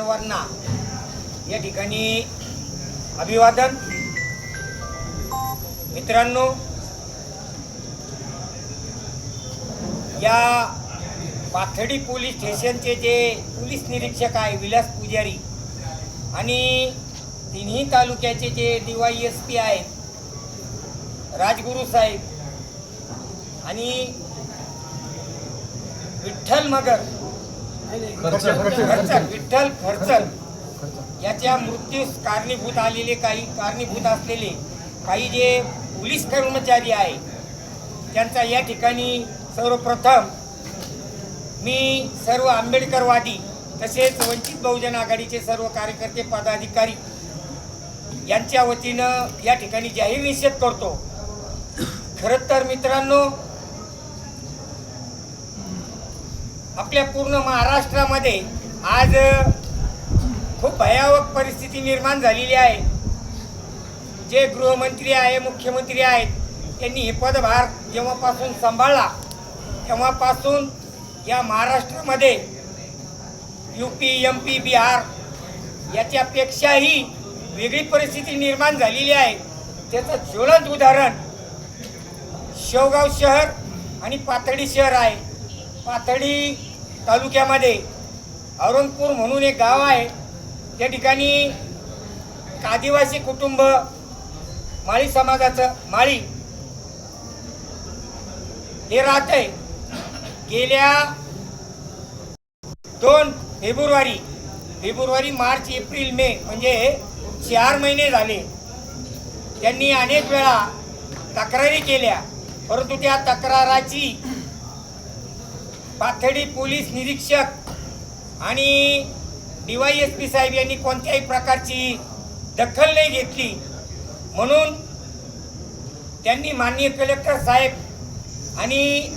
सर्वांना या ठिकाणी अभिवादन। मित्रांनो, या पाथडी पोलीस स्टेशनचे जे पोलीस निरीक्षक आहे विलास पुजारी आणि तिन्ही तालुक्याचे जे DYSP आहेत राजगुरू साहेब आणि विठ्ठल मगर विठ्ठल खर्चल याच्या मृत्यूस कारणीभूत असलेले काही जे पोलीस कर्मचारी आहे त्यांचा या ठिकाणी सर्वप्रथम मी सर्व आंबेडकरवादी तसेच वंचित बहुजन आघाडीचे सर्व कार्यकर्ते पदाधिकारी यांच्या वतीनं या ठिकाणी जाहीर निषेध करतो। खरं तर मित्रांनो, आपल्या पूर्ण महाराष्ट्रामध्ये आज खूप भयावह परिस्थिती निर्माण झालेली आहे। जे गृहमंत्री आहे, मुख्यमंत्री आहेत, त्यांनी हे पदभार जेव्हापासून सांभाळला तेव्हापासून या महाराष्ट्रामध्ये UP, MP, बिहार याच्यापेक्षाही वेगळी परिस्थिती निर्माण झालेली आहे। त्याचं ज्वलंत उदाहरण शेवगाव शहर आणि पाथडी शहर आहे। पाथडी तालुक्यामध्ये औरंगपूर म्हणून एक गाव आहे, त्या ठिकाणी एक आदिवासी कुटुंब माळी समाजाचं माळी हे राहत आहे। गेल्या 2 फेब्रुवारी, मार्च, एप्रिल, मे म्हणजे 4 महिने झाले त्यांनी अनेक वेळा तक्रारी केल्या, परंतु त्या तक्राराची पाथडी पोलीस निरीक्षक आणि DYSP साहेब यांनी कोणत्याही प्रकारची दखल नाही घेतली। म्हणून त्यांनी माननीय कलेक्टर साहेब आणि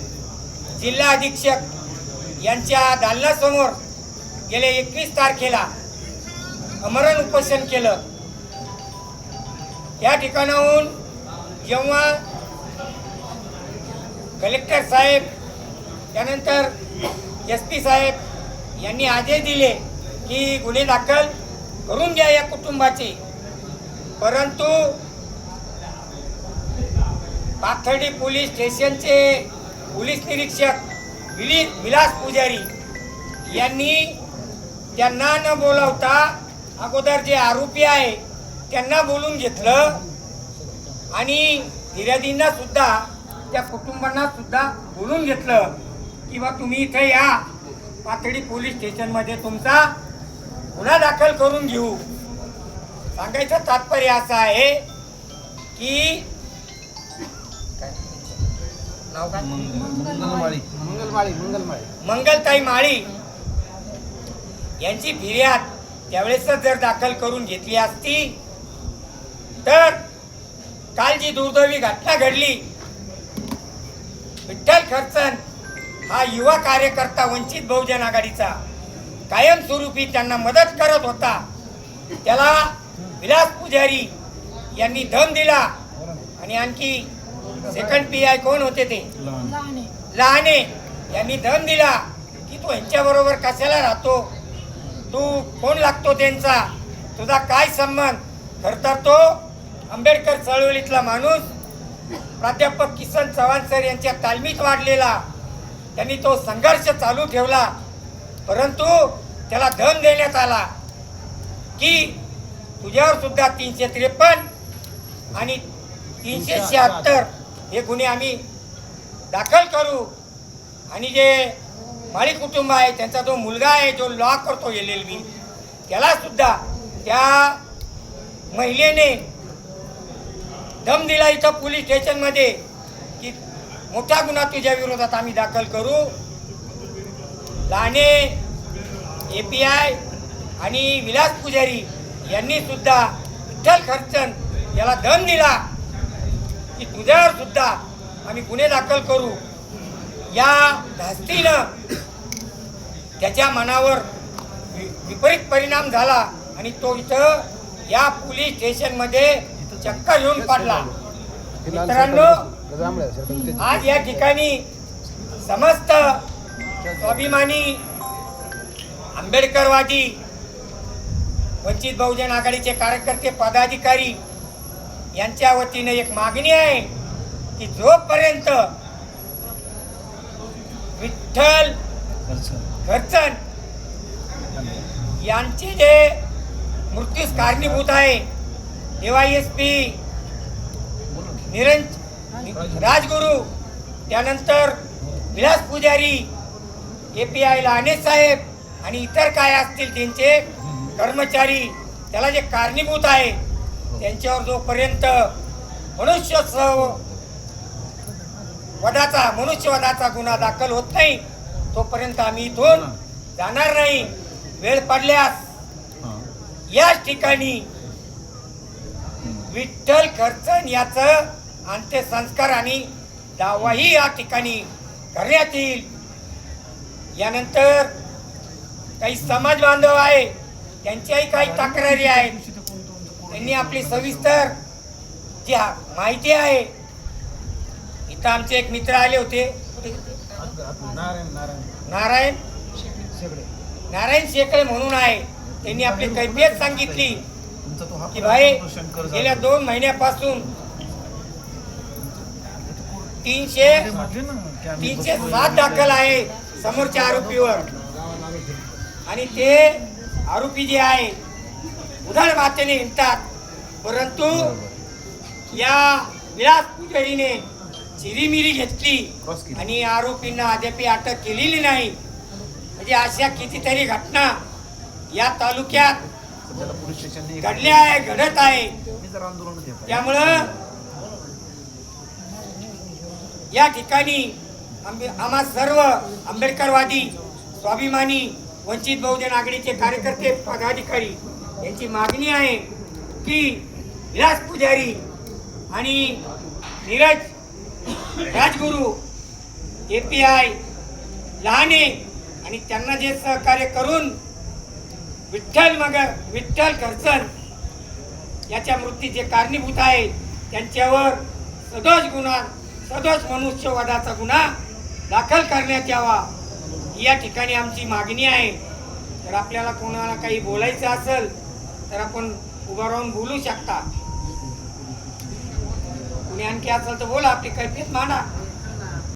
जिल्हा अधीक्षक यांच्या दालनासमोर गेल्या 21 तारखेला आमरण उपोषण केलं। या ठिकाणाहून जेव्हा कलेक्टर साहेब त्यानंतर SP साहेब यांनी आदेश दिले की गुन्हे दाखल करून घ्या या कुटुंबाचे, परंतु पाथडी पोलीस स्टेशनचे पोलीस निरीक्षक विलास पुजारी यांनी त्यांना न बोलावता अगोदर जे आरोपी आहे त्यांना बोलून घेतलं आणि फिर्यादींना सुद्धा त्या कुटुंबांना सुद्धा बोलून घेतलं की बा तुम्ही इथे या, पाथडी पोलीस स्टेशनमध्ये तुमचा गुन्हा दाखल करून घेऊ। सांगायचं तात्पर्य असं आहे की नाव काय? मंगलताई माळी यांची फिर्याद त्यावेळेस जर दाखल करून घेतली असती तर काल जी दुर्दैवी घटना घडली, विठ्ठल खर्चन हा युवा कार्यकर्ता वंचित बहुजन आघाडीचा कायमस्वरूपी त्यांना मदत करत होता, त्याला विलास पुजारी यांनी दम दिला आणि आणखी सेकंड PI कोण होते ते लहाने यांनी दम दिला की तू यांच्याबरोबर कशाला राहतो, तू कोण लागतो त्यांचा, तुझा काय संबंध। खरं तर तो आंबेडकर चळवळीतला माणूस प्राध्यापक किसन चव्हाण सर यांच्या तालमीत वाढलेला, त्यांनी तो संघर्ष चालू ठेवला, परंतु त्याला दम देण्यात आला की तुझ्यावर सुद्धा 353 आणि 376 हे गुन्हे आम्ही दाखल करू। आणि जे माळी कुटुंब आहे त्यांचा जो मुलगा आहे जो लॉ करतो LLB, त्याला सुद्धा त्या महिलेने दम दिला इथं पोलीस स्टेशनमध्ये की मोठा गुन्हा तुझ्या विरोधात आम्ही दाखल करू। लहाने API आणि विलास पुजारी यांनी सुद्धा विठ्ठल खर्चन याला दम दिला की तुझ्यावर सुद्धा आम्ही गुन्हे दाखल करू। या धास्तीनं त्याच्या मनावर विपरीत परिणाम झाला आणि तो इथं या पोलीस स्टेशनमध्ये चक्कर येऊन पडला। मित्रांनो, आज या ठिकाणी समस्त स्वाभिमानी आंबेडकरवादी वंचित बहुजन आघाडीचे कार्यकर्ते पदाधिकारी यांच्या वतीने एक मागणी आहे की जोपर्यंत विठ्ठल खर्चन यांचे जे मृत्यूस कारणीभूत आहे DYSP राजगुरू, त्यानंतर विलास पुजारी, API लाने साहेब आणि इतर काय असतील त्यांचे कर्मचारी, त्याला जे कारणीभूत आहे त्यांच्यावर जोपर्यंत मनुष्यवधाचा गुन्हा दाखल होत नाही तोपर्यंत आम्ही इथून जाणार नाही. वेळ पडल्यास याच ठिकाणी विठ्ठल खर्चन याचं अंत्यसंस्कार आणि दावाही या ठिकाणी करण्यात येईल. यानंतर काही समाज बांधव आहे त्यांच्याही काही तक्रारी आहेत. त्यांनी आपली सविस्तर जी माहिती आहे, इथं आमचे एक मित्र आले होते, नारायण शेकडे म्हणून आहे. त्यांनी आपली कैफियत सांगितली की भाई गेल्या 2 महिन्यापासून 307 दाखल आहे समोरच्या आरोपीवर, आणि ते आरोपी जे आहे उधार मातेने हिंडतात. परंतु या विलास पुजारीने चिरीमिरी घेतली आणि आरोपींना अद्याप अटक केलेली नाही. म्हणजे अशा कितीतरी घटना या तालुक्यात घडल्या आहे, घडत आहे. त्यामुळं या ठिकाणी आम्हा सर्व आंबेडकरवादी, स्वाभिमानी, वंचित बहुजन आघाडीचे कार्यकर्ते पदाधिकारी यांची मागणी आहे की विलास पुजारी आणि नीरज राजगुरू, API लहाने आणि त्यांना जे सहकार्य करून विठ्ठल खर्चन याच्या मृत्यूचे कारणीभूत आहे त्यांच्यावर सदोष मनुष्यवधाचा गुन्हा दाखल करण्यात यावा, या ठिकाणी आमची मागणी आहे. तर आपल्याला कोणाला काही बोलायचं असेल तर आपण उभा राहून बोलू शकता. कुणी आणखी असेल तर बोला, आपली कैफियत मांडा.